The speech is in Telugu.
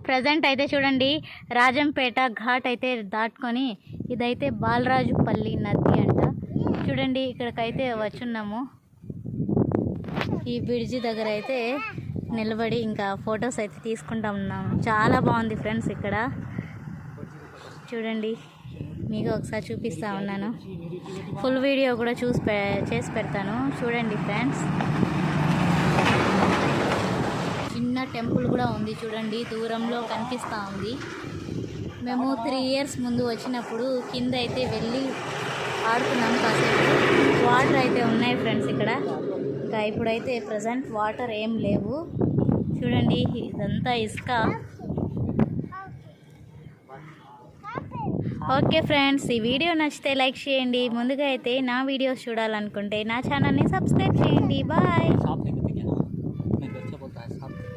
ప్రజెంట్ అయితే చూడండి రాజంపేట ఘాట్ అయితే దాటుకొని ఇదైతే బాలరాజుపల్లి నది అంట. చూడండి ఇక్కడికైతే వచ్చున్నాము. ఈ బ్రిడ్జి దగ్గర అయితే నిలబడి ఇంకా ఫొటోస్ అయితే తీసుకుంటా ఉన్నాము. చాలా బాగుంది ఫ్రెండ్స్. ఇక్కడ చూడండి మీకు ఒకసారి చూపిస్తా ఉన్నాను. ఫుల్ వీడియో కూడా చేసి పెడతాను చూడండి ఫ్రెండ్స్. చిన్న టెంపుల్ కూడా ఉంది చూడండి, దూరంలో కనిపిస్తూ ఉంది. మేము 3 years ముందు వచ్చినప్పుడు కింద అయితే వెళ్ళి ఆడుకున్నాం కాసేపు. వాటర్ అయితే ఉన్నాయి ఫ్రెండ్స్ ఇక్కడ. ఇంకా ఇప్పుడైతే ప్రజెంట్ వాటర్ ఏం లేవు. చూడండి ఇదంతా ఇసుక. ఓకే ఫ్రెండ్స్, ఈ వీడియో నచ్చితే లైక్ చేయండి. ముందుగా అయితే నా వీడియోస్ చూడాలనుకుంటే నా ఛానల్ని సబ్స్క్రైబ్ చేయండి. బాయ్.